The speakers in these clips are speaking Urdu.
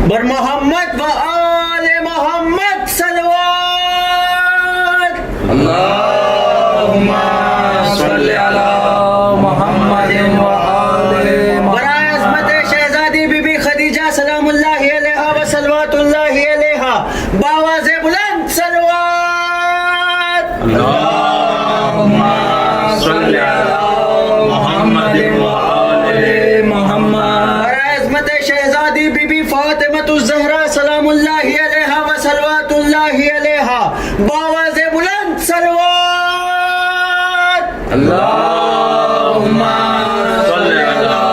بر محمد و آل محمد صلوات اللهم صل على محمد وآل برائے عظمت شہزادی بی بی خدیجہ سلام اللہ علیہا و صلوات اللہ علیہا باواز بلند صلوات اللهم صل على محمد وآل محمد برائے عظمت شہزادی بی بی فاطمہ الزہرا سلام اللہ علیہا و صلوات اللہ علیہا باواز بلند صلوات اللهم صل على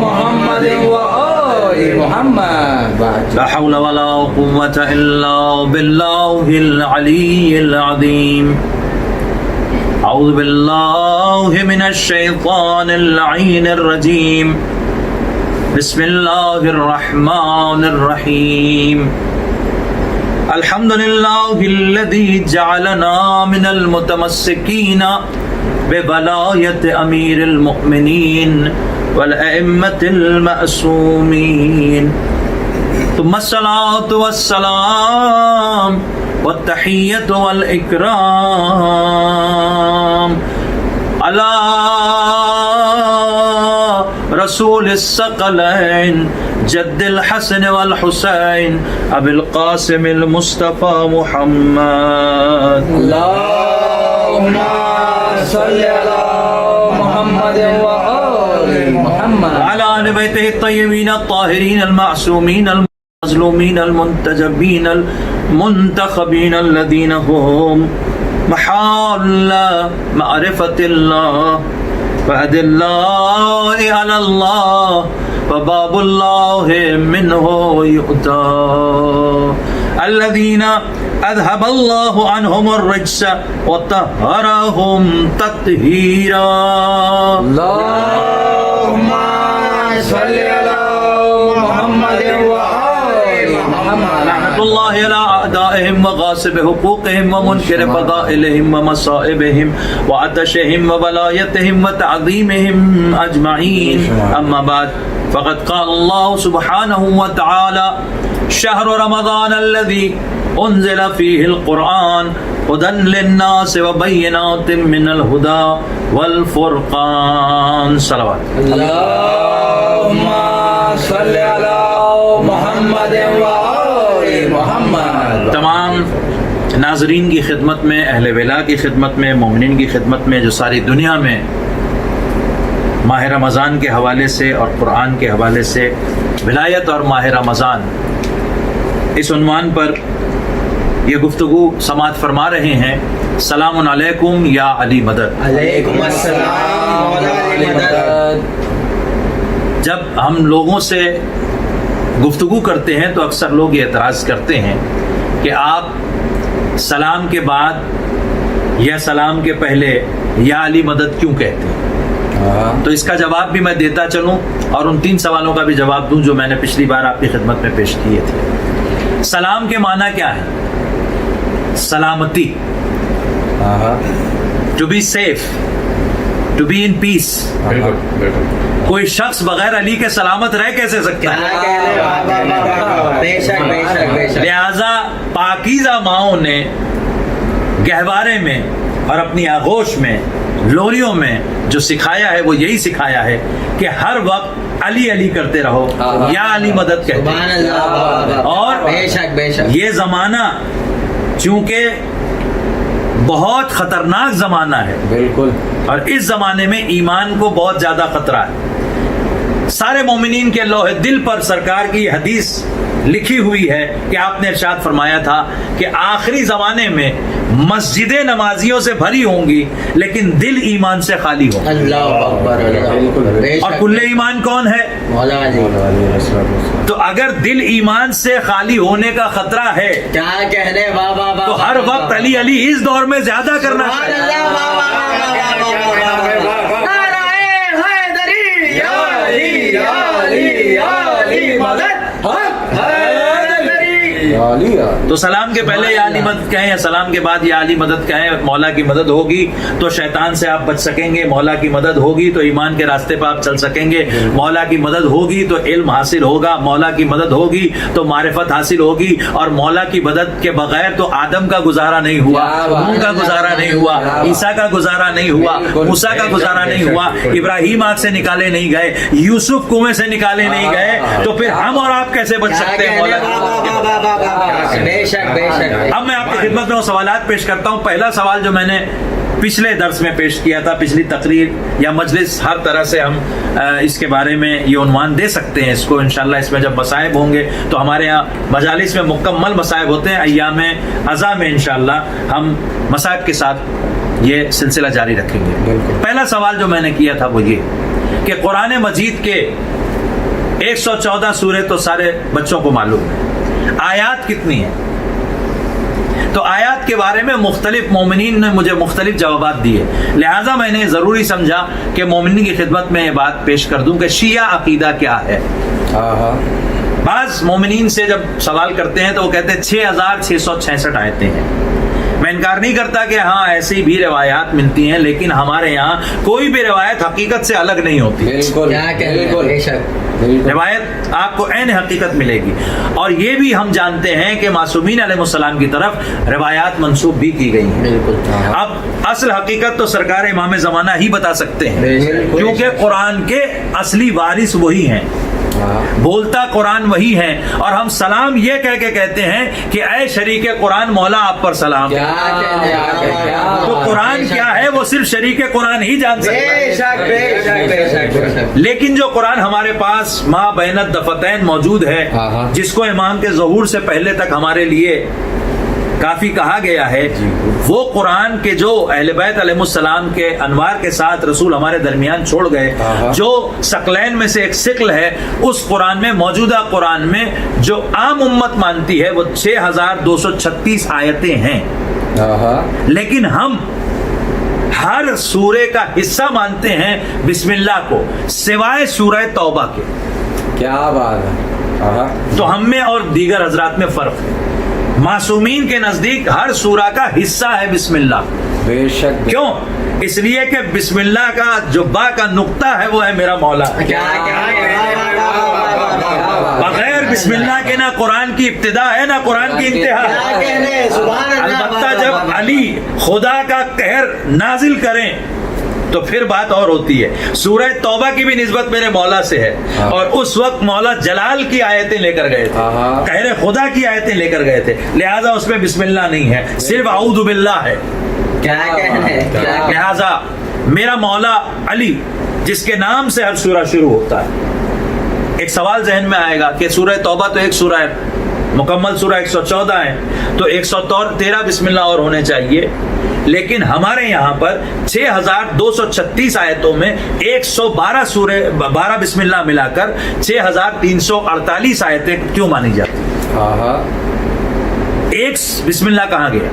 محمد وآل محمد لا حول ولا قوة إلا بالله العلي العظيم أعوذ بالله من الشيطان اللعين الرجيم بسم الله الرحمن الرحيم الحمد لله الذي جعلنا من المتمسكين بولاية أمير المؤمنين والأئمة المأسومين ثم الصلاة والسلام والتحية والإكرام على رسول الثقلين جد الحسن والحسين أبي القاسم المصطفى محمد اللهم صل على محمد وآل محمد على آل بيته الطيبين الطاهرين المعصومين المظلومين المنتجبين المنتخبين الذين هم محال معرفة الله وعد الله على الله وباب الله منه يؤتى الذين أذهب الله عنهم الرجس وطهرهم تطهيرا اللهم صل على محمد وآل محمد لعنة الله على أعدائهم وغاصب حقوقهم ومنكر فضائلهم ومصائبهم وعطشهم وولايتهم وتعظيمهم أجمعين أما بعد فقد قال الله سبحانه وتعالى شهر رمضان الذي أنزل فيه القرآن هدى للناس وبينات من الهدى والفرقان صلوات اللهم صل على محمد وآل محمد تمام ناظرین کی خدمت میں، اہل ولا کی خدمت میں، مومنین کی خدمت میں جو ساری دنیا میں ماہ رمضان کے حوالے سے اور قرآن کے حوالے سے ولایت اور ماہ رمضان اس عنوان پر یہ گفتگو سماعت فرما رہے ہیں، سلام علیکم یا علی مدد۔ علیکم السلام علی مدد۔ جب ہم لوگوں سے گفتگو کرتے ہیں تو اکثر لوگ یہ اعتراض کرتے ہیں کہ آپ سلام کے بعد یا سلام کے پہلے یا علی مدد کیوں کہتے ہیں؟ تو اس کا جواب بھی میں دیتا چلوں اور ان 3 سوالوں کا بھی جواب دوں جو میں نے پچھلی بار آپ کی خدمت میں پیش کیے تھے۔ سلام کے معنی کیا ہے؟ سلامتی، to be safe, to be in peace. کوئی شخص بغیر علی کے سلامت رہ کیسے سکتا ہے؟ بے شک بے شک بے شک۔ لہذا پاکیزہ ماؤں نے گہوارے میں اور اپنی آغوش میں، لوریوں میں جو سکھایا ہے وہ یہی سکھایا ہے کہ ہر وقت علی علی کرتے رہو یا علی مدد کہتے ہیں۔ اور بے شک بے شک۔ یہ زمانہ چونکہ بہت خطرناک زمانہ ہے، بالکل، اور اس زمانے میں ایمان کو بہت زیادہ خطرہ ہے۔ سارے مومنین کے لوح دل پر سرکار کی حدیث لکھی ہوئی ہے کہ آپ نے ارشاد فرمایا تھا کہ آخری زمانے میں مسجدیں نمازیوں سے بھری ہوں گی لیکن دل ایمان سے خالی ہوں۔ اللہ اکبر۔ اور کل ایمان کون ہے؟ مولا علی۔ تو اگر دل ایمان سے خالی ہونے کا خطرہ ہے کیا کہنے بابا بابا، تو ہر وقت علی علی اس دور میں زیادہ کرنا سبحان چاہیے۔ اللہ بابا بابا۔ نعرہ حیدری تو سلام کے پہلے یا علی مدد کہیں یا سلام کے بعد یا علی مدد کہیں. مولا کی مدد ہوگی تو شیطان سے آپ بچ سکیں گے, مولا کی مدد ہوگی تو ایمان کے راستے پہ آپ چل سکیں گے, مولا کی مدد ہوگی تو علم حاصل ہوگا, مولا کی مدد ہوگی تو معرفت حاصل ہوگی, اور مولا کی مدد کے بغیر تو آدم کا گزارا نہیں ہوا, نوح کا گزارا نہیں ہوا, عیسیٰ کا گزارا نہیں ہوا, موسیٰ کا گزارا نہیں ہوا, ابراہیم آگ سے نکالے نہیں گئے, یوسف کنویں سے نکالے نہیں گئے, تو پھر ہم اور آپ کیسے بچ سکتے ہیں مولا کی؟ بے شک بے شک. اب میں آپ کی خدمت میں وہ سوالات پیش کرتا ہوں. پہلا سوال جو میں نے پچھلے درس میں پیش کیا تھا, پچھلی تقریر یا مجلس, ہر طرح سے ہم اس کے بارے میں یہ عنوان دے سکتے ہیں اس کو انشاءاللہ. اس میں جب مصائب ہوں گے تو ہمارے یہاں مجالس میں مکمل مصائب ہوتے ہیں, ایام عزا میں انشاءاللہ ہم مصائب کے ساتھ یہ سلسلہ جاری رکھیں گے. پہلا سوال جو میں نے کیا تھا وہ یہ کہ قرآن مجید کے 114 سورے تو سارے بچوں کو معلوم ہے, آیات کتنی ہیں؟ تو آیات کے بارے میں مختلف مومنین نے مجھے مختلف جوابات دیے, لہٰذا میں نے ضروری سمجھا کہ مومنین کی خدمت میں یہ بات پیش کر دوں کہ شیعہ عقیدہ کیا ہے. بعض مومنین سے جب سوال کرتے ہیں تو وہ کہتے ہیں 6666 آیتیں ہیں. میں انکار نہیں کرتا کہ ہاں ایسی بھی روایات ملتی ہیں, لیکن ہمارے یہاں کوئی بھی روایت حقیقت سے الگ نہیں ہوتی. روایت آپ کو عین حقیقت ملے گی. اور یہ بھی ہم جانتے ہیں کہ معصومین علیہ السلام کی طرف روایات منسوب بھی کی گئی ہیں. اب اصل حقیقت تو سرکار امام زمانہ ہی بتا سکتے ہیں, کیونکہ قرآن کے اصلی وارث وہی ہیں, بولتا قرآن وہی ہے. اور ہم سلام یہ کہہ کے کہتے ہیں کہ اے شریک قرآن مولا آپ پر سلام. تو قرآن کیا ہے وہ صرف شریک قرآن ہی جان سکتا ہے. لیکن جو قرآن ہمارے پاس ما بین الدفتین موجود ہے, جس کو امام کے ظہور سے پہلے تک ہمارے لیے کافی کہا گیا ہے, وہ قرآن کے جو اہل بیت علیہ السلام کے انوار کے ساتھ رسول ہمارے درمیان چھوڑ گئے, جو ثقلین میں سے ایک ثقل ہے, اس قرآن میں, موجودہ قرآن میں جو عام امت مانتی ہے وہ 6236 آیتیں ہیں. لیکن ہم ہر سورے کا حصہ مانتے ہیں بسم اللہ کو, سوائے سورہ توبہ کے. کیا بات ہے. تو ہم میں اور دیگر حضرات میں فرق ہے. معصومین کے نزدیک ہر سورہ کا حصہ ہے بسم اللہ. بے شک. کیوں؟ اس لیے کہ بسم اللہ کا جو با کا نقطہ ہے وہ ہے میرا مولا. بغیر بسم اللہ کے نہ قرآن کی ابتدا ہے نہ قرآن کی انتہا. البتہ جب علی خدا کا قہر نازل کریں تو پھر بات اور ہوتی ہے. سورہ توبہ کی بھی نسبت میرے مولا سے ہے, اور اس وقت مولا جلال کی آیتیں لے کر گئے تھے, قہر خدا کی آیتیں لے کر گئے تھے, لہذا اس میں بسم اللہ نہیں ہے, صرف اعوذ باللہ ہے. لہذا میرا مولا علی جس کے نام سے ہر سورہ شروع ہوتا ہے. ایک سوال ذہن میں آئے گا کہ سورہ توبہ تو ایک سورہ ہے, مکمل سورہ 114 ہے, تو 113 بسم اللہ اور ہونے چاہیے. لیکن ہمارے یہاں پر 6236 آیتوں میں 112 سورے 12 بسم اللہ ملا کر 6348 آیتیں کیوں مانی جاتی؟ ایک بسم اللہ کہاں گیا؟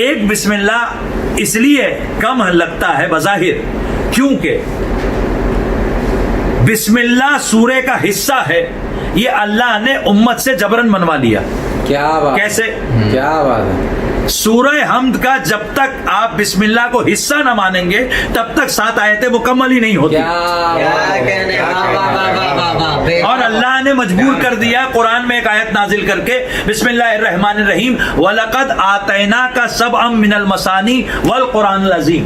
ایک بسم اللہ اس لیے کم لگتا ہے بظاہر کیونکہ بسم اللہ سورے کا حصہ ہے, یہ اللہ نے امت سے جبرن منوا لیا. کیا بات. کیسے؟ کیا بات ہے. سورہ حمد کا جب تک آپ بسم اللہ کو حصہ نہ مانیں گے تب تک 7 آیتیں مکمل ہی نہیں ہوتی. اور اللہ نے مجبور کر دیا قرآن میں ایک آیت نازل کر کے, بسم اللہ الرحمن الرحیم وَلَقَدْ آتَيْنَاكَ سَبْعًا مِّنَ الْمَثَانِي وَالْقُرْآنِ الْعَظِيمِ,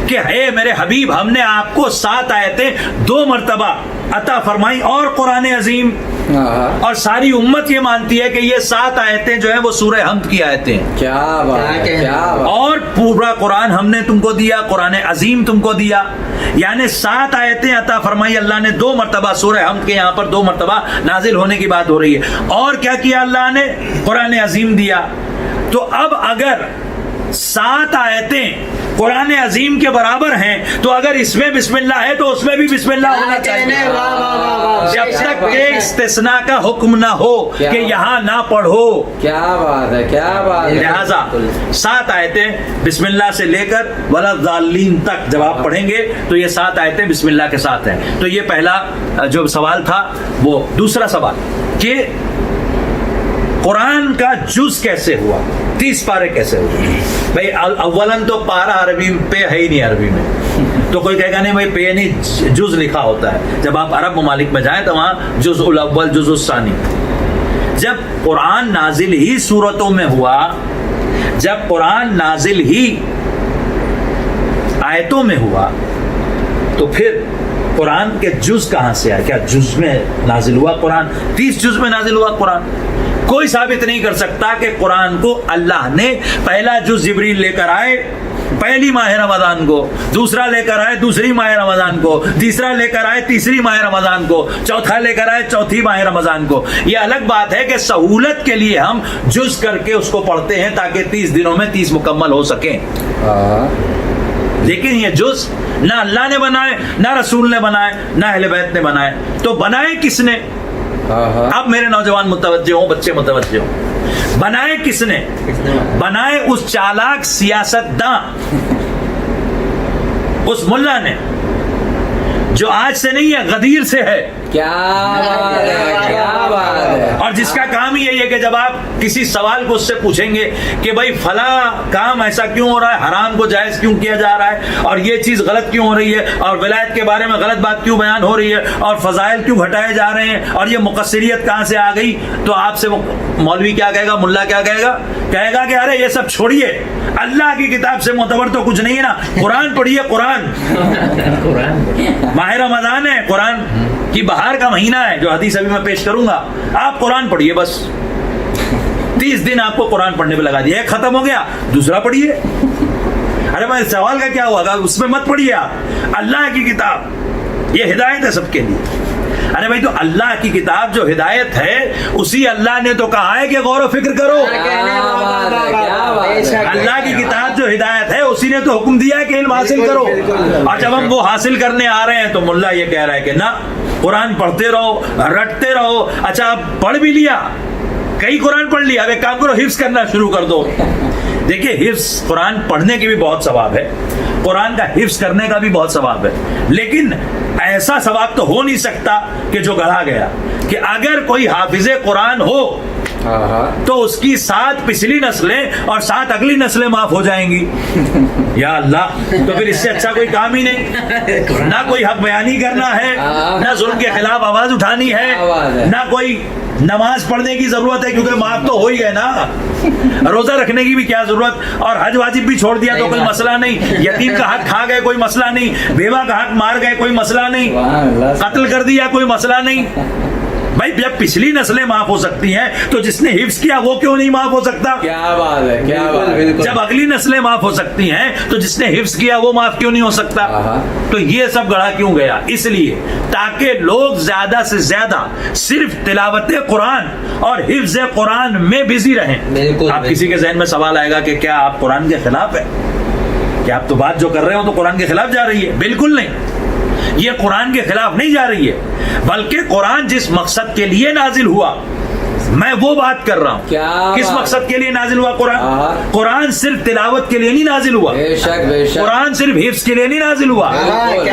کہ ہے میرے حبیب ہم نے آپ کو 7 آیتیں 2 مرتبہ عطا فرمائی اور قرآن عظیم. اور ساری امت یہ مانتی ہے کہ یہ 7 آیتیں جو ہیں وہ سورہ حمد کی آیتیں ہیں. کیا بات ہے. اور پورا قرآن ہم نے تم کو دیا, قرآن عظیم تم کو دیا, یعنی 7 آیتیں عطا فرمائی اللہ نے 2 مرتبہ. سورہ حمد کے یہاں پر 2 مرتبہ نازل ہونے کی بات ہو رہی ہے. اور کیا کیا اللہ نے؟ قرآن عظیم دیا. تو اب اگر 7 آیتیں قرآن عظیم کے برابر ہیں تو اگر اس میں بسم اللہ ہے تو اس میں بھی بسم اللہ ہونا چاہیے. جب تک کہ استثناء کا حکم نہ ہو کہ یہاں نہ پڑھو. کیا بات ہے. کیا بات ہے. لہذا 7 آیتیں بسم اللہ سے لے کر ولا الضالین تک جب آپ پڑھیں گے تو یہ 7 آیتیں بسم اللہ کے ساتھ ہیں. تو یہ پہلا جو سوال تھا. وہ دوسرا سوال کہ قرآن کا جز کیسے ہوا, 30 پارے کیسے ہوئے؟ بھائی اولن تو پارہ عربی پہ ہے ہی نہیں عربی میں, تو کوئی کہے گا نہیں بھائی پہ نہیں, جز لکھا ہوتا ہے. جب آپ عرب ممالک میں جائیں تو وہاں جز الاول جز الثانی. جب قرآن نازل ہی صورتوں میں ہوا, جب قرآن نازل ہی آیتوں میں ہوا, تو پھر قرآن کے جز کہاں سے آئے؟ کیا جز میں نازل ہوا قرآن؟ 30 جز میں نازل ہوا قرآن. کوئی ثابت نہیں کر سکتا کہ قرآن کو اللہ نے پہلا جز جبریل لے کر آئے پہلی ماہ رمضان کو, دوسرا لے کر آئے دوسری ماہ رمضان کو, تیسرا لے کر آئے تیسری ماہ رمضان کو, چوتھا لے کر آئے چوتھی ماہ رمضان کو. یہ الگ بات ہے کہ سہولت کے لیے ہم جز کر کے اس کو پڑھتے ہیں تاکہ 30 دنوں میں 30 مکمل ہو سکیں. لیکن یہ جز نہ اللہ نے بنائے, نہ رسول نے بنائے, نہ اہل بیت نے بنائے. تو بنائے کس نے؟ اب میرے نوجوان متوجہ ہوں, بچے متوجہ ہوں, بنائے کس نے؟ بنائے اس چالاک سیاست داں, اس ملا نے جو آج سے نہیں ہے غدیر سے ہے. کیا بات ہے, کیا بات ہے. اور جس کا کام ہی یہی ہے کہ جب آپ کسی سوال کو اس سے پوچھیں گے کہ بھائی فلاں کام ایسا کیوں ہو رہا ہے, حرام کو جائز کیوں کیا جا رہا ہے, اور یہ چیز غلط کیوں ہو رہی ہے, اور ولایت کے بارے میں غلط بات کیوں بیان ہو رہی ہے, اور فضائل کیوں گھٹائے جا رہے ہیں, اور یہ مقصریت کہاں سے آ گئی, تو آپ سے مولوی کیا کہے گا, ملا کیا کہے گا, کہے گا کہ ارے یہ سب چھوڑیے, اللہ کی کتاب سے معتبر تو کچھ نہیں ہے نا, قرآن پڑھیے. قرآن ماہ رمضان ہے, قرآن کی بہار کا مہینہ ہے, جو حدیث ابھی میں پیش کروں گا, آپ قرآن پڑھیے. بس 30 دن آپ کو قرآن پڑھنے پہ لگا دیا, ایک ختم ہو گیا, دوسرا پڑھیے. ارے بھائی سوال کا کیا ہوا, اس میں مت پڑھیے آپ, اللہ کی کتاب یہ ہدایت ہے سب کے لیے. ارے بھائی تو اللہ کی کتاب جو ہدایت ہے اسی اللہ نے تو کہا ہے کہ غور و فکر کرو. اللہ کی کتاب جو ہدایت ہے اسی نے تو حکم دیا ہے کہ علم حاصل کرو. اور جب ہم وہ حاصل کرنے آ رہے ہیں تو ملا یہ کہہ رہا ہے کہ نہ, قرآن پڑھتے رہو, رٹتے رہو. اچھا آپ پڑھ بھی لیا, کئی قرآن پڑھ لیا, اب ایک کام کرو حفظ کرنا شروع کر دو. دیکھیے حفظ, قرآن پڑھنے کی بھی بہت ثواب ہے, قرآن کا حفظ کرنے کا بھی بہت ثواب ہے, لیکن ایسا ثواب تو ہو نہیں سکتا کہ جو گڑھا گیا. کہ اگر کوئی حافظ قرآن ہو تو اس کی 7 پچھلی نسلیں اور 7 اگلی نسلیں معاف ہو جائیں گی. یا اللہ, تو پھر اس سے اچھا کوئی کام ہی نہیں. نہ کوئی حق بیانی کرنا ہے, نہ ظلم کے خلاف آواز اٹھانی ہے, نہ کوئی نماز پڑھنے کی ضرورت ہے کیونکہ معاف تو ہو ہی گئے نا. روزہ رکھنے کی بھی کیا ضرورت, اور حج واجب بھی چھوڑ دیا تو کوئی مسئلہ نہیں. یتیم کا حق کھا گئے کوئی مسئلہ نہیں, بیوہ کا حق مار گئے کوئی مسئلہ نہیں, قتل کر دیا کوئی مسئلہ نہیں. بھائی جب پچھلی نسلیں معاف ہو سکتی ہیں تو جس نے حفظ کیا وہ کیوں نہیں معاف ہو سکتا؟ کیا بات ہے, کیا بات ہے. جب اگلی نسلیں معاف ہو سکتی ہیں تو جس نے حفظ کیا وہ معاف کیوں نہیں ہو سکتا؟ تو یہ سب گڑھا کیوں گیا؟ اس لیے تاکہ لوگ زیادہ سے زیادہ صرف تلاوت قرآن اور حفظ قرآن میں بزی رہیں. آپ کسی کے ذہن میں سوال آئے گا کہ کیا آپ قرآن کے خلاف ہیں, کہ آپ تو بات جو کر رہے ہو تو قرآن کے خلاف جا رہی ہے. بالکل نہیں, یہ قرآن کے خلاف نہیں جا رہی ہے, بلکہ قرآن جس مقصد کے لیے نازل ہوا میں وہ بات کر رہا ہوں. کس مقصد کے لیے نازل ہوا قرآن؟ قرآن صرف تلاوت کے لیے نہیں نازل ہوا, قرآن صرف حفظ کے لیے نہیں نازل ہوا,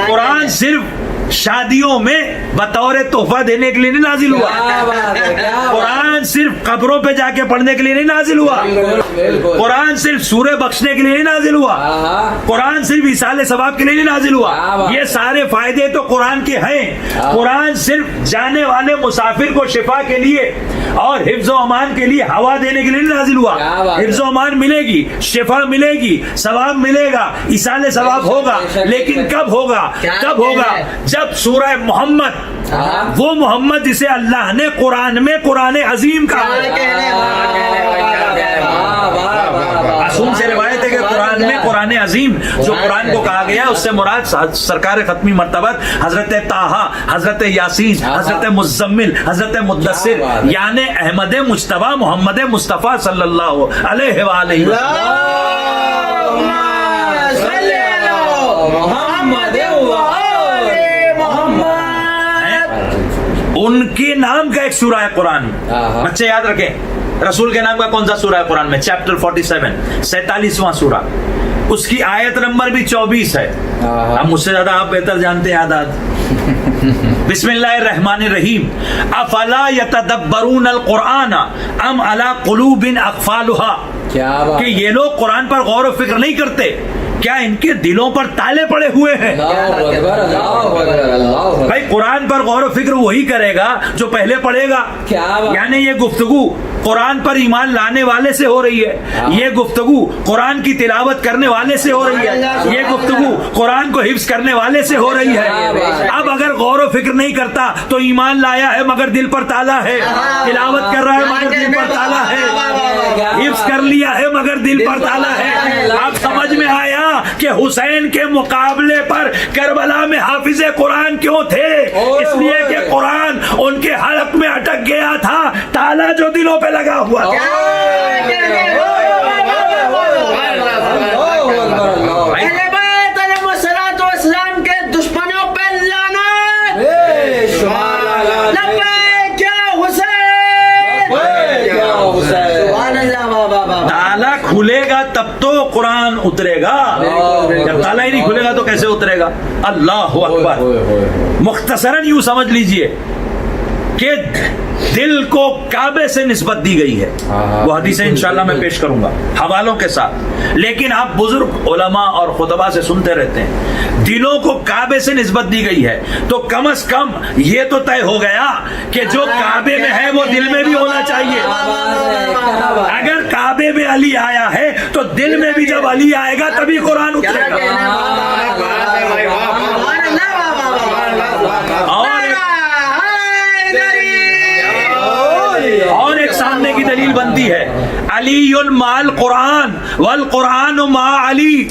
قرآن صرف شادیوں میں بطور تحفہ دینے کے لیے نہیں نازل ہوا, قرآن صرف قبروں پہ جا کے پڑھنے کے لیے نہیں نازل ہوا, قرآن صرف سورہ بخشنے کے لیے نہیں نازل ہوا, قرآن صرف ایصال ثواب کے لیے نہیں نازل ہوا. یہ سارے فائدے تو قرآن کے ہیں. قرآن صرف جانے والے مسافر کو شفا کے لیے اور حفظ و امان کے لیے ہوا دینے کے لیے نہیں نازل ہوا. حفظ و امان ملے گی, شفا ملے گی, ثواب ملے گا, ایصال ثواب ہوگا, لیکن کب ہوگا؟ کب ہوگا؟ جب سورہ محمد, وہ محمد جسے اللہ نے قرآن میں قرآن عظیم کہا. معصوم سے روایت ہے کہ قرآن میں قرآن عظیم جو قرآن کو کہا گیا اس سے مراد سرکار ختمی مرتبت حضرت طٰہٰ, حضرت یاسین, حضرت مزمل, حضرت مدثر, یعنی احمد مجتبیٰ محمد مصطفیٰ صلی اللہ علیہ وآلہ ان کے نام کا ایک سورہ ہے قرآن میں. بچے یاد رکھیں, رسول کے نام کا کون سا سورہ ہے قرآن میں؟ چیپٹر 47, 47واں سورہ. اس کی آیت نمبر بھی 24 ہے. اب مجھ سے زیادہ آپ بہتر جانتے ہیں اعداد. بسم اللہ الرحمن الرحیم. افلا یتدبرون القرآن ام علی قلوب اقفالها. کیا بات. کہ یہ لوگ قرآن پر غور و فکر نہیں کرتے, کیا ان کے دلوں پر تالے پڑے ہوئے ہیں؟ اللہ اکبر اللہ اکبر اللہ اکبر. بھائی قرآن پر غور و فکر وہی کرے گا جو پہلے پڑھے گا. کیا بات. یعنی یہ گفتگو قرآن پر ایمان لانے والے سے ہو رہی ہے, یہ گفتگو قرآن کی تلاوت کرنے والے سے ہو رہی ہے, یہ گفتگو قرآن کو حفظ کرنے والے سے ہو رہی ہے. اب اگر غور و فکر نہیں کرتا تو ایمان لایا ہے مگر دل پر تالا ہے, تلاوت کر رہا ہے مگر دل پر تالا ہے, حفظ کر لیا ہے مگر دل پر تالا ہے. اب سمجھ میں آیا کہ حسین کے مقابلے پر کربلا میں حافظ قرآن کیوں تھے؟ اس لیے کہ قرآن ان کے حلق میں اٹک گیا تھا, تالا جو دلوں پہ لگا ہوا تھا. اہل بیت علیہ الصلوۃ والسلام کے دشمنوں پہ لعنت. لبیک یا حسین. سبحان اللہ. تالا کھلے گا تب تو قرآن اترے گا, جب تالا ہی نہیں کھلے گا تو کیسے اترے گا؟ اللہ اکبر. مختصراً یوں سمجھ لیجئے کہ دل کو کعبے سے نسبت دی گئی ہے. وہ حدیثیں انشاءاللہ میں پیش کروں گا حوالوں کے ساتھ, لیکن آپ بزرگ علماء اور خطبہ سے سنتے رہتے ہیں دلوں کو کعبے سے نسبت دی گئی ہے, تو کم از کم یہ تو طے ہو گیا کہ جو کعبے میں ہے وہ دل میں بھی ہونا چاہیے. اگر کعبے میں علی آیا ہے تو دل میں بھی جب علی آئے گا تبھی قرآن اترے گا. اور ایک سامنے کی دلیل بنتی ہے, علی مال قرآن والقرآن مع علی.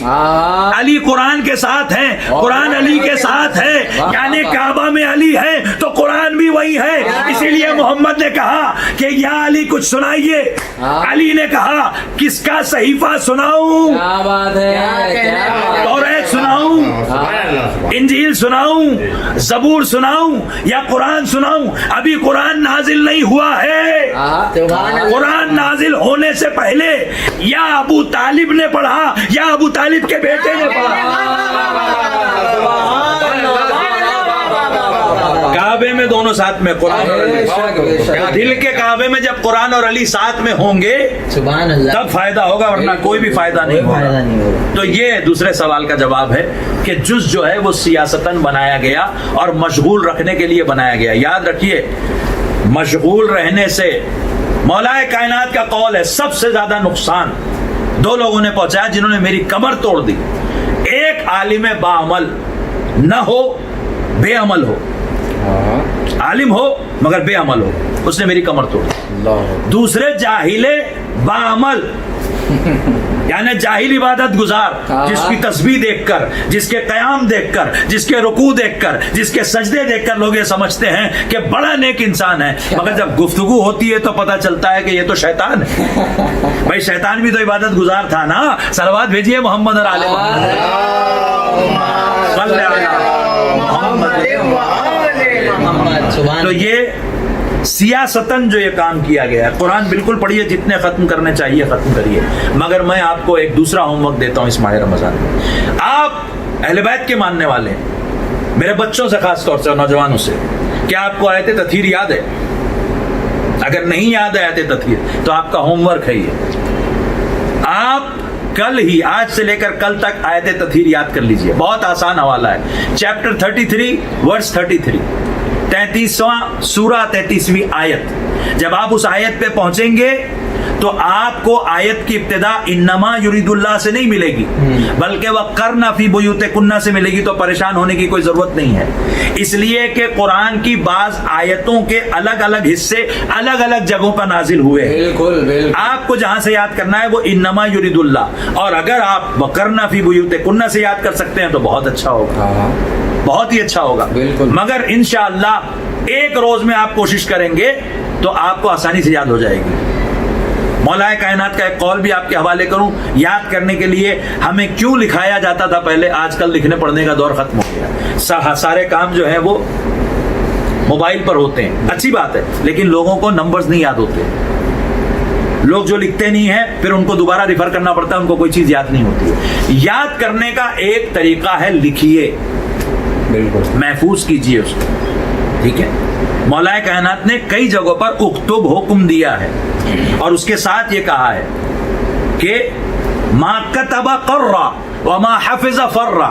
علی قرآن کے ساتھ ہیں, قرآن علی کے ساتھ ہے, یعنی کعبہ میں علی ہے تو قرآن بھی وہی ہے. اسی لیے محمد نے کہا کہ یا علی کچھ سنائیے. علی نے کہا کس کا صحیفہ سناؤں؟ کیا بات ہے. توریت سناؤں, انجیل سناؤں, زبور سناؤں یا قرآن سناؤں؟ ابھی قرآن نازل نہیں ہوا ہے. قرآن نازل ہونے سے پہلے یا ابو طالب نے پڑھا یا ابو طالب کے بیٹے نے پڑھا. کعبے میں دونوں ساتھ میں قرآن اور علی. دل کے کعبے میں جب قرآن اور علی ساتھ میں ہوں گے سبحان اللہ تب فائدہ ہوگا, ورنہ کوئی بھی فائدہ نہیں ہوگا. تو یہ دوسرے سوال کا جواب ہے کہ جز جو ہے وہ سیاستاً بنایا گیا اور مشغول رکھنے کے لیے بنایا گیا. یاد رکھیے مشغول رہنے سے مولا کائنات کا قول ہے سب سے زیادہ نقصان دو لوگوں نے پہنچایا جنہوں نے میری کمر توڑ دی. ایک عالم باعمل نہ ہو, بے عمل ہو, عالم ہو مگر بے عمل ہو, اس نے میری کمر توڑ دی. دوسرے جاہل باعمل یعنی جاہل عبادت گزار, جس کی تسبیح دیکھ کر, جس کے قیام دیکھ کر, جس کے رکوع دیکھ کر, جس کے سجدے دیکھ کر لوگ یہ سمجھتے ہیں کہ بڑا نیک انسان ہے, مگر جب گفتگو ہوتی ہے تو پتہ چلتا ہے کہ یہ تو شیطان ہے. بھائی شیطان بھی تو عبادت گزار تھا نا. صلوات بھیجیے محمد اور آل محمد. تو یہ سیاستاً جو یہ کام کیا گیا ہے, قرآن بالکل پڑھیے, جتنے ختم کرنے چاہیے ختم کریے, مگر میں آپ کو ایک دوسرا ہوم ورک دیتا ہوں اس ماہ رمضان میں. آپ اہل بیت کے ماننے والے ہیں, میرے بچوں سے خاص طور سے اور نوجوانوں سے, کیا آپ کو آیت تطہیر یاد ہے؟ اگر نہیں یاد ہے آیت تطہیر تو آپ کا ہوم ورک ہے یہ. آپ کل ہی, آج سے لے کر کل تک آیت تطہیر یاد کر لیجئے. بہت آسان حوالہ ہے, چیپٹر 33 ورس 33, 33واں سورہ 33ویں آیت. جب آپ اس آیت پہ پہنچیں گے تو آپ کو آیت کی ابتدا انما یرید اللہ سے نہیں ملے گی, بلکہ وقرن فی بیوتکن سے ملے گی. تو پریشان ہونے کی کوئی ضرورت نہیں ہے, اس لیے کہ قرآن کی بعض آیتوں کے الگ الگ حصے الگ الگ جگہوں پر نازل ہوئے. بالکل آپ کو جہاں سے یاد کرنا ہے وہ انما یرید اللہ, اور اگر آپ وقرن فی بیوتکن سے یاد کر سکتے ہیں تو بہت اچھا ہوگا, بہت ہی اچھا ہوگا. مگر انشاءاللہ ایک روز میں آپ کوشش کریں گے تو آپ کو آسانی سے یاد ہو جائے گی. مولا کائنات کا ایک قول بھی آپ کے حوالے کروں, یاد کرنے کے لیے ہمیں کیوں لکھایا جاتا تھا پہلے, آج کل لکھنے پڑھنے کا دور ختم ہو گیا. سارے کام جو ہے وہ موبائل پر ہوتے ہیں, اچھی بات ہے, لیکن لوگوں کو نمبرز نہیں یاد ہوتے. لوگ جو لکھتے نہیں ہیں پھر ان کو دوبارہ ریفر کرنا پڑتا ہے, ان کو کوئی چیز یاد نہیں ہوتی ہے. یاد کرنے کا ایک طریقہ ہے لکھیے, بالکل محفوظ کیجئے اس کو, ٹھیک ہے. مولا کائنات نے کئی جگہوں پر اکتب حکم دیا ہے اور اس کے ساتھ یہ کہا ہے کہ ما کتب قرہ وما حفظ فرہ,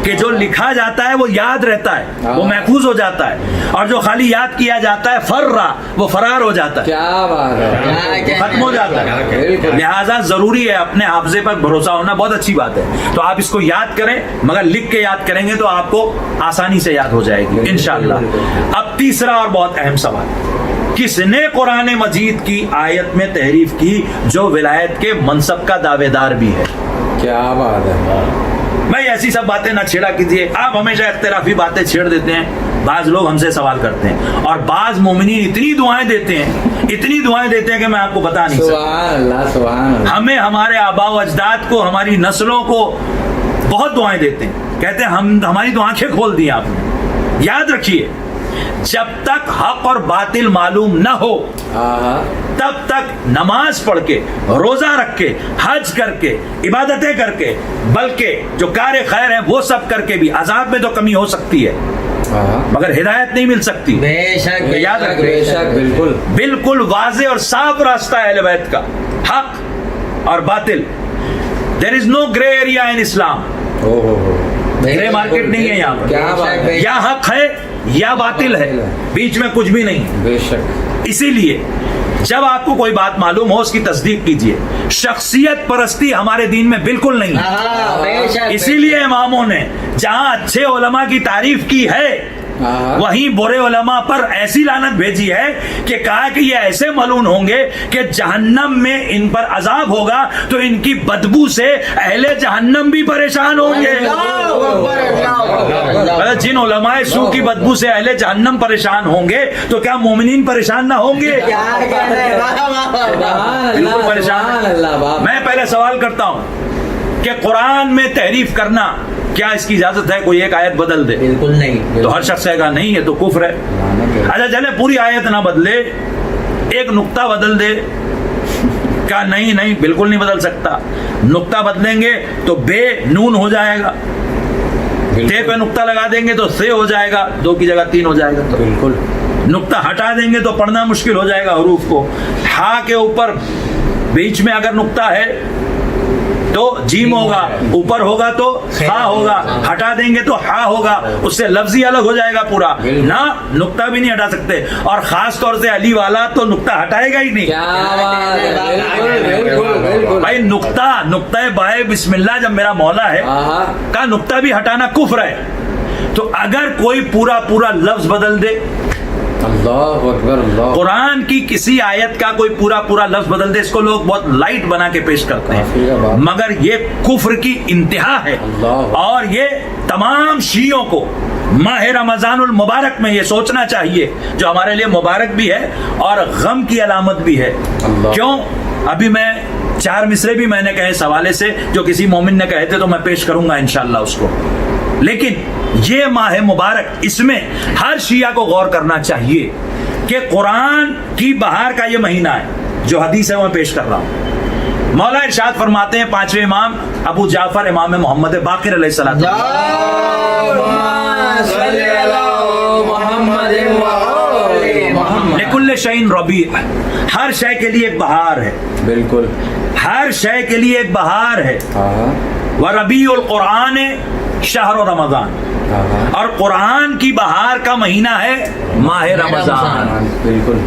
کہ جو لکھا جاتا ہے وہ یاد رہتا ہے, وہ محفوظ ہو جاتا ہے, اور جو خالی یاد کیا جاتا ہے فرہ, وہ فرار ہو جاتا ہے, کیا بات ہے, ختم ہو جاتا ہے. لہٰذا ضروری ہے اپنے حافظے پر بھروسہ ہونا, بہت اچھی بات ہے. تو آپ اس کو یاد کریں, مگر لکھ کے یاد کریں گے تو آپ کو آسانی سے یاد ہو جائے گی انشاءاللہ. اب تیسرا اور بہت اہم سوال, کس نے قرآن مجید کی آیت میں تحریف کی جو ولایت کے منصب کا دعوے دار بھی ہے؟ کیا بات ہے. بھائی ایسی سب باتیں نہ چھیڑا کیجیے, آپ ہمیشہ اختلافی باتیں چھیڑ دیتے ہیں. بعض لوگ ہم سے سوال کرتے ہیں اور بعض مومنین اتنی دعائیں دیتے ہیں کہ میں آپ کو بتا نہیں سکتا. سبحان اللہ, سبحان اللہ. ہمیں ہمارے آبا و اجداد کو, ہماری نسلوں کو بہت دعائیں دیتے ہیں, کہتے ہیں ہماری تو آنکھیں کھول دی آپ نے. یاد رکھیے, جب تک حق اور باطل معلوم نہ ہو تب تک نماز پڑھ کے, روزہ رکھ کے, حج کر کے, عبادتیں کر کے, بلکہ جو کار خیر ہیں وہ سب کر کے بھی عذاب میں تو کمی ہو سکتی ہے مگر ہدایت نہیں مل سکتی. بے شک, یاد رکھیں, بے شک, بالکل بالکل واضح اور صاف راستہ ہے اہل بیت کا, حق اور باطل. دیر از نو grey area in Islam, grey market نہیں ہے یہاں پر. کیا بات ہے. یا حق ہے یا باطل ہے, بیچ میں کچھ بھی نہیں. بے شک. اسی لیے جب آپ کو کوئی بات معلوم ہو اس کی تصدیق کیجئے. شخصیت پرستی ہمارے دین میں بالکل نہیں ہے. اسی لیے اماموں نے جہاں اچھے علماء کی تعریف کی ہے وہیں برے علماء پر ایسی لعنت بھیجی ہے کہ کہا کہ یہ ایسے ملعون ہوں گے کہ جہنم میں ان پر عذاب ہوگا تو ان کی بدبو سے اہل جہنم بھی پریشان ہوں گے. جن علماء سو کی بدبو سے اہل جہنم پریشان ہوں گے تو کیا مومنین پریشان نہ ہوں گے؟ بالکل پریشان. میں پہلے سوال کرتا ہوں کہ قرآن میں تحریف کرنا کیا اس کی اجازت ہے؟ کوئی ایک آیت بدل دے, بالکل نہیں. تو ہر شخص کہے گا نہیں یہ تو کفر ہے. اچھا چلے پوری آیت نہ بدلے, ایک نقطہ بدل دے, کیا نہیں بالکل نہیں بدل سکتا. نقطہ بدلیں گے تو بے نون ہو جائے گا, تے پہ نقطہ لگا دیں گے تو سے ہو جائے گا, 2 کی جگہ 3 ہو جائے گا. تو بالکل نقطہ ہٹا دیں گے تو پڑھنا مشکل ہو جائے گا حروف کو. ہا کے اوپر بیچ میں اگر نقطہ ہے تو جیم ہوگا, اوپر ہوگا تو خا ہوگا, ہٹا دیں گے تو ہا ہوگا, اس سے لفظ ہی الگ ہو جائے گا پورا. نہ نقطہ بھی نہیں ہٹا سکتے, اور خاص طور سے علی والا تو نقطہ ہٹائے گا ہی نہیں. بھائی نقطہ بائے بسم اللہ جب میرا مولا ہے کا نقطہ بھی ہٹانا کفر ہے. تو اگر کوئی پورا لفظ بدل دے, اللہ اکبر, اللہ, قرآن کی کسی آیت کا کوئی پورا لفظ بدل دے, اس کو لوگ بہت لائٹ بنا کے پیش کرتے ہیں مگر یہ کفر کی انتہا ہے. اور یہ تمام شیعوں کو ماہ رمضان المبارک میں یہ سوچنا چاہیے, جو ہمارے لیے مبارک بھی ہے اور غم کی علامت بھی ہے. کیوں؟ ابھی میں 4 مصرے بھی میں نے کہے اس حوالے سے, جو کسی مومن نے کہے تھے تو میں پیش کروں گا انشاءاللہ اس کو. لیکن یہ ماہ مبارک, اس میں ہر شیعہ کو غور کرنا چاہیے کہ قرآن کی بہار کا یہ مہینہ ہے. جو حدیث ہے وہ پیش کر رہا ہوں. مولا ارشاد فرماتے ہیں 5ویں امام ابو جعفر امام محمد باقر علیہ السلام, لکل شیء ربیع, ہر شے کے لیے ایک بہار ہے. بالکل ہر شے کے لیے ایک بہار ہے. وربیع القرآن شہر رمضان, اور قرآن کی بہار کا مہینہ ہے ماہ رمضان. بالکل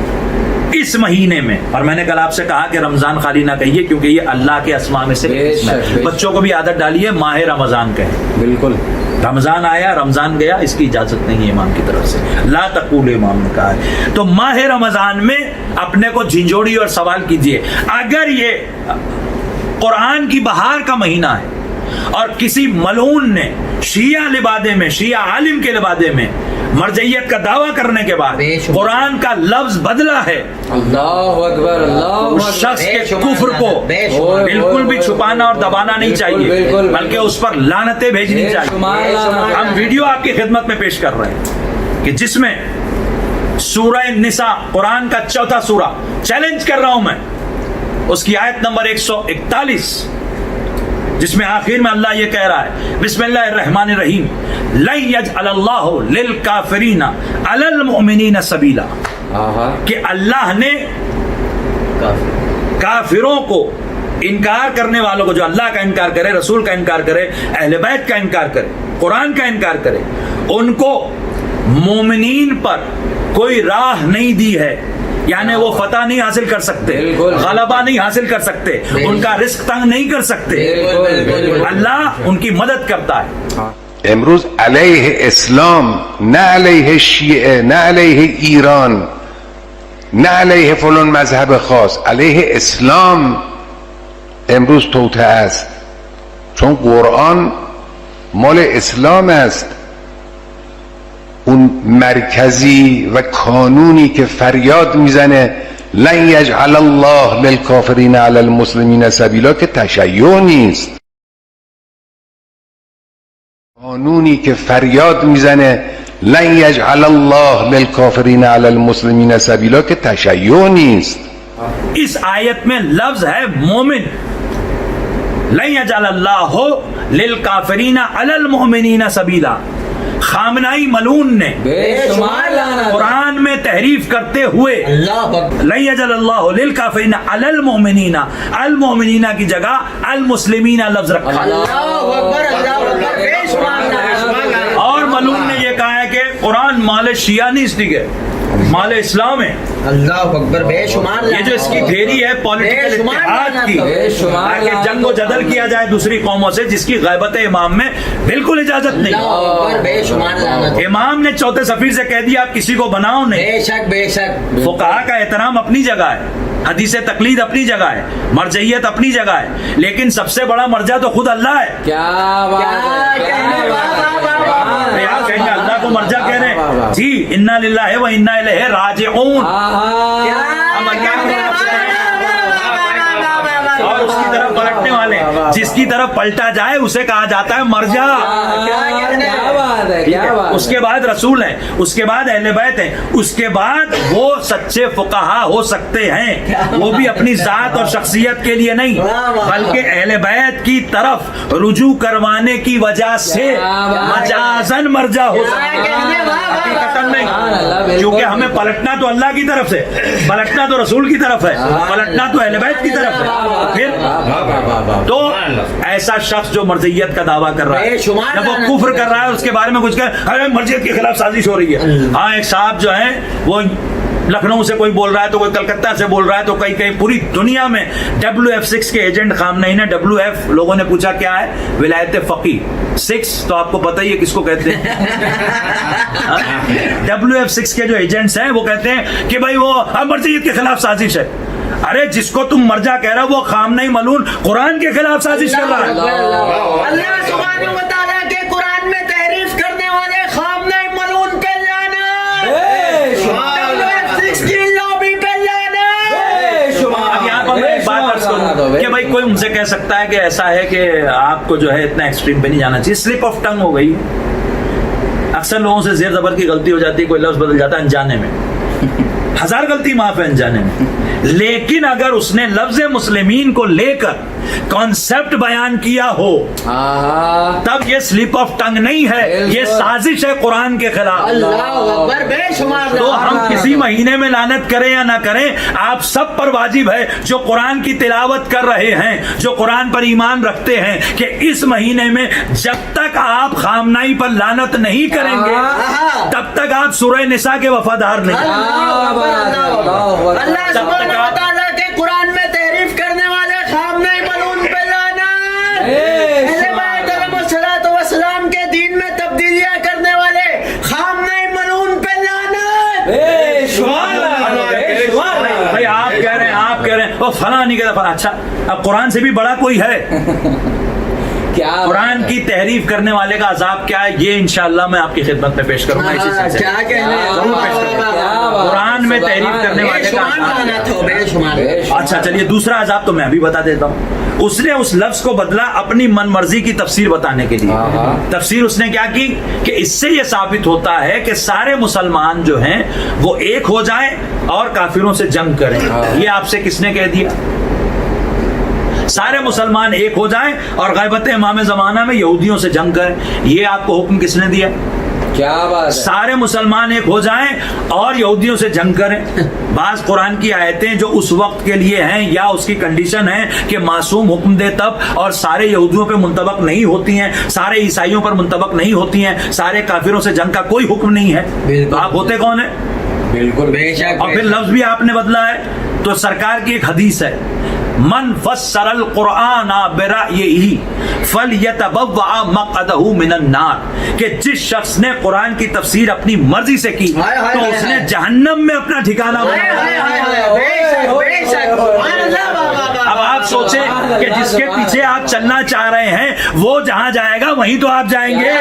اس مہینے میں, اور میں نے کل آپ سے کہا کہ رمضان خالی نہ کہیے کیونکہ یہ اللہ کے اسماء میں سے بچوں کو بھی عادت ڈالیے ماہ رمضان کہیں. بالکل رمضان آیا رمضان گیا, اس کی اجازت نہیں ہے امام کی طرف سے, لا تقول امام نے کہا ہے. تو ماہ رمضان میں اپنے کو جھنجھوڑی اور سوال کیجئے, اگر یہ قرآن کی بہار کا مہینہ ہے اور کسی ملعون نے شیعہ لبادے میں, شیعہ عالم کے لبادے میں مرجعیت کا دعویٰ کرنے کے بعد قرآن کا لفظ بدلا ہے, اللہ اکبر, اللہ اس شخص کے کفر کو بالکل بھی چھپانا اور دبانا نہیں چاہیے, بلکہ اس پر لعنتیں بھیجنی چاہیے. ہم ویڈیو آپ کی خدمت میں پیش کر رہے ہیں کہ جس میں سورہ النساء, قرآن کا 4تھا سورہ, چیلنج کر رہا ہوں میں, اس کی آیت نمبر 141 جس میں آخر میں اللہ یہ کہہ رہا ہے بسم اللہ الرحمن الرحیم لن یجعل اللہ للکافرین علی المؤمنین سبیلا کہ اللہ نے کافروں کو انکار کرنے والوں کو جو اللہ کا انکار کرے رسول کا انکار کرے اہل بیت کا انکار کرے قرآن کا انکار کرے ان کو مومنین پر کوئی راہ نہیں دی ہے یعنی وہ فتح نہیں حاصل کر سکتے غلبہ نہیں حاصل کر سکتے ان کا رزق تنگ نہیں کر سکتے اللہ ان کی مدد کرتا ہے امروز علیه اسلام نه علیه شیعه نه علیه ایران نه علیه فلان مذهب خاص علیه اسلام امروز توطئه است چون قرآن مال اسلام است اون مرکزی و کانونی که فریاد میزنه لن یجعل الله للکافرین علی المسلمین سبیلا که تشیع نیست قانونی که فریاد میزنه لن یجعل الله للکافرین علی المسلمین سبیلا که تشیع نیست اس آیت میں لفظ ہے مومن لن یجعل اللہ للکافرین علی المؤمنین سبیلا خامنائی ملعون نے قرآن میں تحریف کرتے ہوئے لن یجعل اللہ للکافرین علی المؤمنین المؤمنین کی جگہ المسلمین لفظ رکھا اور ملعون نے یہ کہا ہے کہ قرآن مال شیعہ نہیں اس لیے مال اسلام ہے اللہ اکبر بے شمار یہ جو اس کی تھیری ہے پولیٹیکل اتحاد کی تاکہ جنگ و جدل کیا جائے دوسری قوموں سے جس کی غیبت امام میں بالکل اجازت نہیں بے شمار امام نے چوتھے سفیر سے کہہ دیا آپ کسی کو بناؤ نہیں بے شک بے شک فقہا کا احترام اپنی جگہ ہے حدیث تقلید اپنی جگہ ہے مرجعیت اپنی جگہ ہے لیکن سب سے بڑا مرجع تو خود اللہ ہے آپ کہیں گے اللہ کو مرجع کہہ رہے ہیں جی انا للہ و انا الیہ راجعون اور اس کی طرف پلٹنے والے جس کی طرف پلٹا جائے اسے کہا جاتا ہے مرجع اس کے بعد رسول ہیں اس کے بعد اہل بیت ہیں اس کے بعد وہ سچے فقہا ہو سکتے ہیں وہ بھی اپنی ذات اور شخصیت کے لیے نہیں بلکہ اہل بیت کی طرف رجوع کروانے کی وجہ سے مجازن مرجع ہو سکتے ہیں حقیقتاً نہیں کیونکہ ہمیں پلٹنا تو اللہ کی طرف سے پلٹنا تو رسول کی طرف ہے پلٹنا تو اہل بیت کی طرف ہے پھر تو ایسا شخص جو مرجعیت کا دعویٰ کر رہا ہے جب وہ کفر کر رہا ہے اس کے بارے میں کچھ کہ مرجعیت کے خلاف سازش ہو رہی ہے ہاں ایک صاحب جو ہیں وہ لکھنؤ سے کوئی بول رہا ہے تو کوئی کلکتہ سے بول رہا ہے تو کئی کئی پوری دنیا میں WF6 کے ایجنٹ خامنہی نے WF لوگوں نے پوچھا کیا ہے ولایت فقیہ 6 تو آپ کو پتہ ہی ہے کس کو کہتے ہیں WF6 کے جو ایجنٹس ہیں وہ کہتے ہیں کہ بھائی وہ مرجعیت کے خلاف سازش ہے ارے جس کو تم مرجع کہہ رہا وہ خامنہی ملعون قرآن کے خلاف سازش کر رہا ہے اللہ سبحانہ و تعالیٰ کے قرآن میں تحریف کرنے والے خامنہی ملعون پہ لعنت WF6 کی لابی پہ لعنت اب یہاں پر میں ایک بات عرض کروں کہ بھائی کوئی مجھ سے کہہ سکتا ہے کہ ایسا ہے کہ آپ کو جو ہے اتنا ایکسٹریم پہ نہیں جانا چاہیے سلپ آف ٹنگ ہو گئی اکثر لوگوں سے زیر زبر کی غلطی ہو جاتی ہے کوئی لفظ بدل جاتا ہے انجانے میں ہزار غلطی معاف ہے انجانے میں لیکن اگر اس نے لفظ مسلمین کو لے کر کانسیپٹ بیان کیا ہو تب یہ سلپ آف ٹنگ نہیں ہے یہ سازش ہے قرآن کے خلاف تو ہم کسی مہینے میں لعنت کریں یا نہ کریں آپ سب پر واجب ہے جو قرآن کی تلاوت کر رہے ہیں جو قرآن پر ایمان رکھتے ہیں کہ اس مہینے میں جب تک آپ خامنائی پر لعنت نہیں کریں گے تب تک آپ سورہ نساء کے وفادار نہیں اللہ سبحانہ و تعالیٰ کے قرآن میں تحریف کرنے والے خامنہی ملعون پہ لعنت اہل بیت علیہم الصلوۃ والسلام کے دین میں تبدیلیاں کرنے والے خامنہی ملعون پہ لعنت بھائی آپ کہہ رہے ہیں وہ فلاں نہیں کہتا فلاں اچھا اب قرآن سے بھی بڑا کوئی ہے قرآن کی تحریف کرنے والے کا عذاب کیا ہے یہ انشاءاللہ میں آپ کی خدمت میں پیش کروں گا اسی سلسلے قرآن میں تحریف کرنے والے کا عذاب اچھا چلیے دوسرا عذاب تو میں بھی بتا دیتا ہوں اس نے اس لفظ کو بدلا اپنی من مرضی کی تفسیر بتانے کے لیے تفسیر اس نے کیا کی کہ اس سے یہ ثابت ہوتا ہے کہ سارے مسلمان جو ہیں وہ ایک ہو جائیں اور کافروں سے جنگ کریں یہ آپ سے کس نے کہہ دیا سارے مسلمان ایک ہو جائیں اور غیبت امام زمانہ میں یہودیوں سے جنگ کریں. یہ آپ کو حکم کس نے دیا؟ کیا بات ہے. سارے مسلمان ایک ہو جائیں اور یہودیوں سے جنگ کریں. بعض قرآن کی آیتیں جو اس وقت کے لیے ہیں یا اس کی کنڈیشن ہے کہ معصوم حکم دے تب، اور سارے یہودیوں پہ منطبق نہیں ہوتی ہیں، سارے عیسائیوں پر منطبق نہیں ہوتی ہیں، سارے کافروں سے جنگ کا کوئی حکم نہیں ہے، تو آپ ہوتے کون ہیں؟ بالکل بے شک. اور پھر لفظ بھی آپ نے بدلا ہے. تو سرکار کی ایک حدیث ہے، من فسر القرآن برأیہ فلیتبوأ مقعدہ من النار، کہ جس شخص نے قرآن کی تفسیر اپنی مرضی سے کی تو اس نے جہنم میں اپنا ٹھکانہ بنایا. اب آپ سوچیں کہ جس کے پیچھے آپ چلنا چاہ رہے ہیں وہ جہاں جائے گا وہیں تو آپ جائیں گے.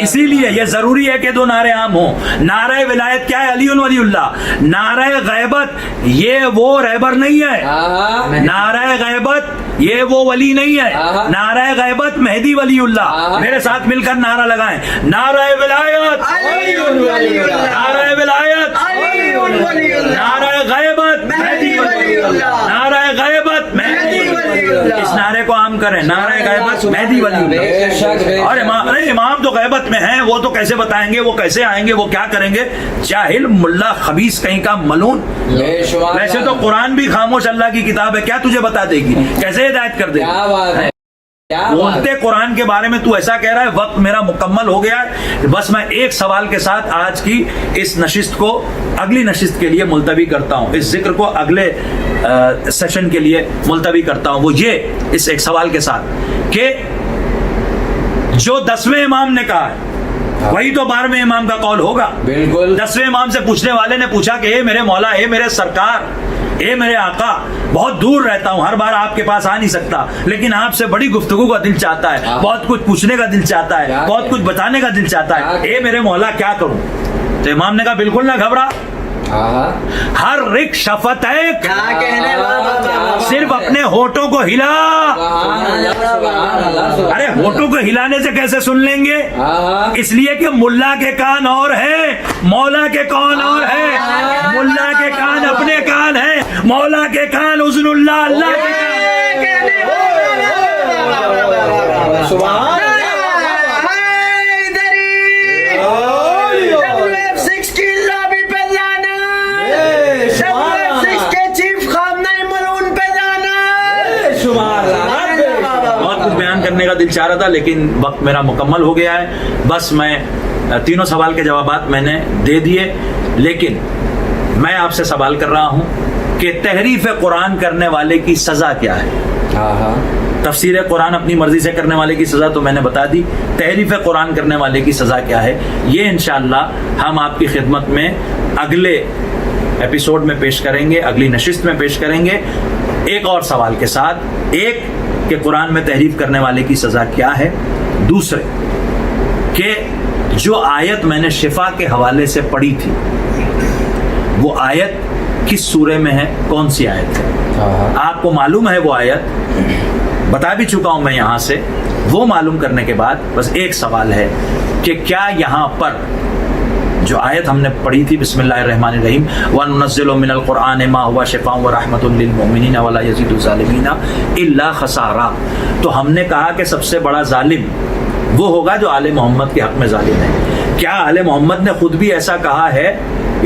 اسی لیے یہ ضروری ہے کہ دو نعرے عام ہوں. نعرہ ولایت کیا ہے؟ علی ولی اللہ. نعرہ غیبت یہ وہ رہبر نہیں ہے. نعرہ غیبت یہ وہ ولی نہیں ہے. نعرہ غیبت مہدی ولی اللہ. میرے ساتھ مل کر نعرہ لگائیں، نعرہ ولایت، نعرہ ولایت، نعرہ غیبت، نعرہ غیبت مہدی. اس نعرے کو عام کریں، نعرہ غیبت مہدی ولی اللہ. اور امام تو غیبت میں ہیں، وہ تو کیسے بتائیں گے، وہ کیسے آئیں گے، وہ کیا کریں گے؟ جاہل ملا خبیث کہیں کا ملون. ویسے تو قرآن بھی خاموش اللہ کی کتاب ہے، کیا تجھے بتا دے گی، کیسے ہدایت کر دے گی؟ کیا بات ہے. بولتے قرآن کے بارے میں تو ایسا کہہ رہا ہے. وقت میرا مکمل ہو گیا ہے، بس میں ایک سوال کے ساتھ آج کی اس نشست کو اگلی نشست کے لیے ملتوی کرتا ہوں، اس ذکر کو اگلے سیشن کے لیے ملتوی کرتا ہوں. وہ یہ اس ایک سوال کے ساتھ کہ جو 10ویں امام نے کہا ہے وہی تو 12ویں امام کا قول ہوگا. بالکل. 10ویں امام سے پوچھنے والے نے پوچھا کہ اے میرے مولا، اے میرے سرکار، اے میرے آقا، بہت دور رہتا ہوں، ہر بار آپ کے پاس آ نہیں سکتا، لیکن آپ سے بڑی گفتگو کا دل چاہتا ہے، بہت کچھ پوچھنے کا دل چاہتا ہے، بہت کچھ بتانے کا دل چاہتا ہے، اے میرے مولا کیا کروں؟ تو امام نے کہا بالکل نہ گھبرا، ہر رک شفت ہے، صرف اپنے ہونٹوں کو ہلا. ارے ہونٹوں کو ہلانے سے کیسے سن لیں گے؟ اس لیے کہ ملا کے کان اور ہیں، مولا کے کان اور ہیں. ملا کے کان اپنے کان ہیں، مولا کے کان اذن اللہ، اللہ کے کان. کرنے کا دل چاہ رہا تھا لیکن وقت میرا مکمل ہو گیا ہے. بس میں تینوں سوال کے جوابات میں نے دے دیے، لیکن میں آپ سے سوال کر رہا ہوں کہ تحریف قرآن کرنے والے کی سزا کیا ہے؟ تفسیر قرآن اپنی مرضی سے کرنے والے کی سزا تو میں نے بتا دی، تحریف قرآن کرنے والے کی سزا کیا ہے یہ انشاءاللہ ہم آپ کی خدمت میں اگلے ایپیسوڈ میں پیش کریں گے، اگلی نشست میں پیش کریں گے. ایک اور سوال کے ساتھ، ایک کہ قرآن میں تحریف کرنے والے کی سزا کیا ہے، دوسرے کہ جو آیت میں نے شفا کے حوالے سے پڑھی تھی وہ آیت کس سورے میں ہے، کون سی آیت ہے؟ آپ کو معلوم ہے وہ آیت، بتا بھی چکا ہوں میں یہاں سے. وہ معلوم کرنے کے بعد بس ایک سوال ہے کہ کیا یہاں پر جو آیت ہم نے پڑھی تھی بسم اللہ الرحمن الرحیم وَنُنَزِّلُ مِنَ الْقُرْآنِ مَا هُوَ شِفَاءٌ وَرَحْمَةٌ لِّلْمُؤْمِنِينَ وَلَا يَزِيدُ الظَّالِمِينَ إِلَّا خَسَارًا، تو ہم نے کہا کہ سب سے بڑا ظالم وہ ہوگا جو آل محمد کے حق میں ظالم ہے. کیا آل محمد نے خود بھی ایسا کہا ہے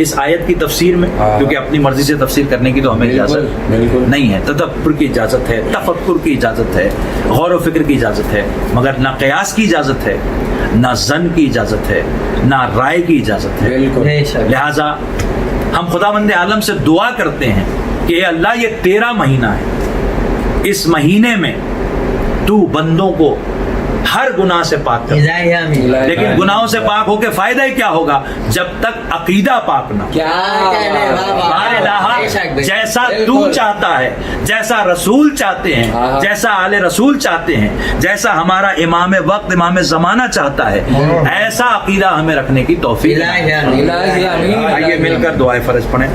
اس آیت کی تفسیر میں؟ کیونکہ اپنی مرضی سے تفسیر کرنے کی تو ہمیں اجازت نہیں ہے، تدبر کی اجازت ہے، تفکر کی اجازت ہے، غور و فکر کی اجازت ہے، مگر نہ قیاس کی اجازت ہے، نہ ظن کی اجازت ہے، نہ رائے کی اجازت ہے. لہذا ہم خداوند عالم سے دعا کرتے ہیں کہ اے اللہ یہ 13 مہینہ ہے، اس مہینے میں تو بندوں کو ہر گناہ سے پاک کر، لیکن گناہوں سے پاک ہو کے فائدہ ہی کیا ہوگا جب تک عقیدہ پاک نہ ہو. جیسا تو چاہتا ہے، جیسا رسول چاہتے ہیں، جیسا آل رسول چاہتے ہیں، جیسا ہمارا امام وقت امام زمانہ چاہتا ہے، ایسا عقیدہ ہمیں رکھنے کی توفیق. آئیے مل کر دعائے فرض پڑھیں.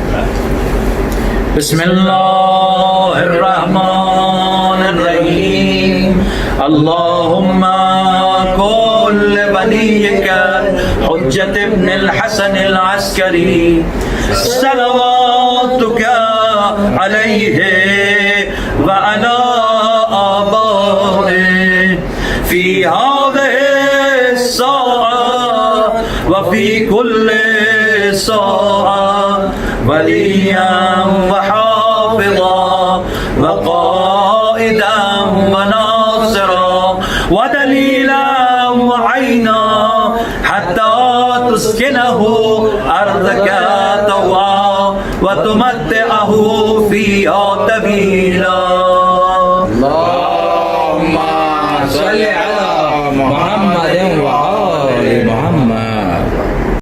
بسم اللہ الرحمن الرحیم. اللہم کل ولیک حجت ابن الحسن العسکری صلواتک عليه وعلى آبائه في هذه الساعة وفي كل ساعة وليا وحافظا وقائدا وناصرا ودليلا وعينا حتى تسكنه أرضك طوعا وتمتعه فيها طويلا